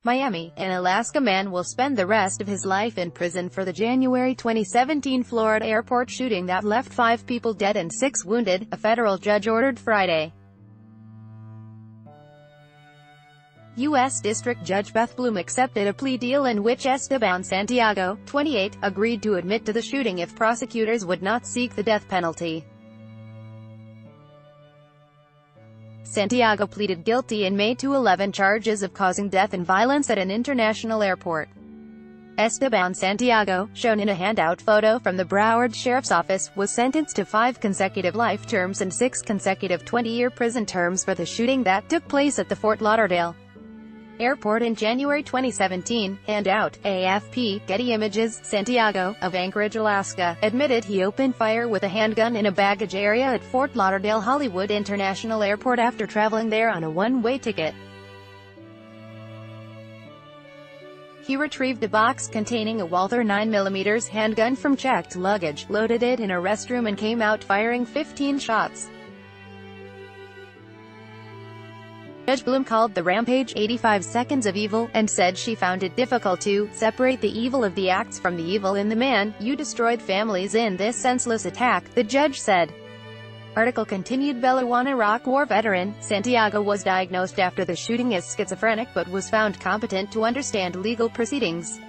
Miami, an Alaska man will spend the rest of his life in prison for the January 2017 Florida airport shooting that left 5 people dead and 6 wounded, a federal judge ordered Friday. U.S. District Judge Beth Bloom accepted a plea deal in which Esteban Santiago, 28, agreed to admit to the shooting if prosecutors would not seek the death penalty. Santiago pleaded guilty in May to 11 charges of causing death and violence at an international airport. Esteban Santiago, shown in a handout photo from the Broward Sheriff's Office, was sentenced to 5 consecutive life terms and 6 consecutive 20-year prison terms for the shooting that took place at the Fort Lauderdale Airport in January 2017. Handout, AFP, Getty Images. Santiago, of Anchorage, Alaska, admitted he opened fire with a handgun in a baggage area at Fort Lauderdale Hollywood International Airport after traveling there on a one-way ticket. He retrieved a box containing a Walther 9mm handgun from checked luggage, loaded it in a restroom and came out firing 15 shots. Judge Bloom called the rampage 85 seconds of evil, and said she found it difficult to separate the evil of the acts from the evil in the man. You destroyed families in this senseless attack, the judge said. Article continued. Belawan Iraq War veteran, Santiago was diagnosed after the shooting as schizophrenic but was found competent to understand legal proceedings.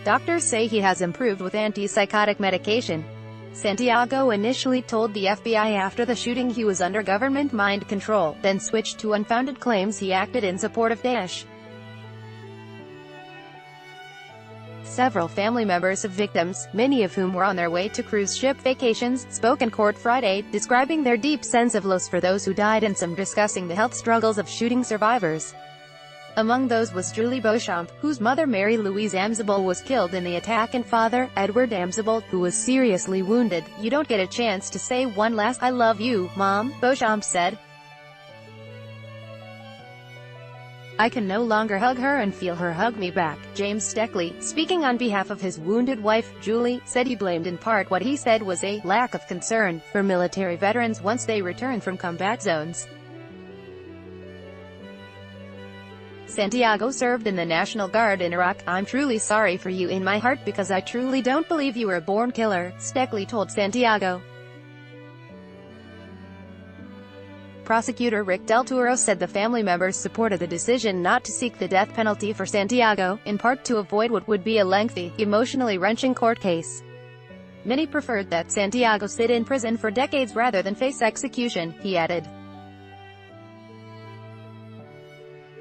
Doctors say he has improved with antipsychotic medication. Santiago initially told the FBI after the shooting he was under government mind control, then switched to unfounded claims he acted in support of Daesh. Several family members of victims, many of whom were on their way to cruise ship vacations, spoke in court Friday, describing their deep sense of loss for those who died and some discussing the health struggles of shooting survivors. Among those was Julie Beauchamp, whose mother Mary Louise Amzabal was killed in the attack, and father, Edward Amzabal, who was seriously wounded. You don't get a chance to say one last "I love you, Mom," Beauchamp said. I can no longer hug her and feel her hug me back. James Steckley, speaking on behalf of his wounded wife, Julie, said he blamed in part what he said was a lack of concern for military veterans once they return from combat zones. Santiago served in the National Guard in Iraq. I'm truly sorry for you in my heart because I truly don't believe you were a born killer, Steckley told Santiago. Prosecutor Rick Del Toro said the family members supported the decision not to seek the death penalty for Santiago, in part to avoid what would be a lengthy, emotionally wrenching court case. Many preferred that Santiago sit in prison for decades rather than face execution, he added.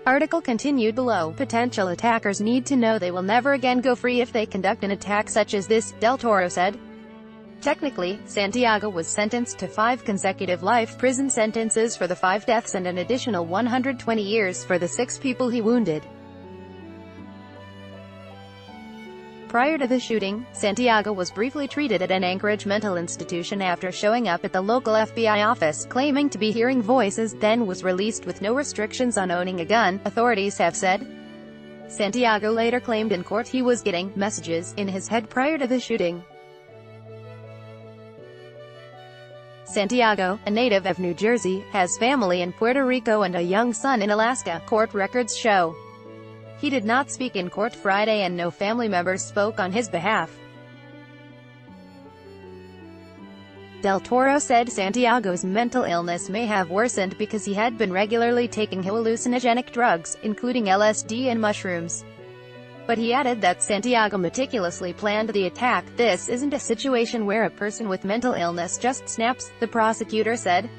Article continued below. Potential attackers need to know they will never again go free if they conduct an attack such as this, Del Toro said. Technically, Santiago was sentenced to 5 consecutive life prison sentences for the 5 deaths and an additional 120 years for the 6 people he wounded. Prior to the shooting, Santiago was briefly treated at an Anchorage mental institution after showing up at the local FBI office, claiming to be hearing voices, then was released with no restrictions on owning a gun, authorities have said. Santiago later claimed in court he was getting messages in his head prior to the shooting. Santiago, a native of New Jersey, has family in Puerto Rico and a young son in Alaska, court records show. He did not speak in court Friday and no family members spoke on his behalf. Del Toro said Santiago's mental illness may have worsened because he had been regularly taking hallucinogenic drugs, including LSD and mushrooms. But he added that Santiago meticulously planned the attack. This isn't a situation where a person with mental illness just snaps, the prosecutor said.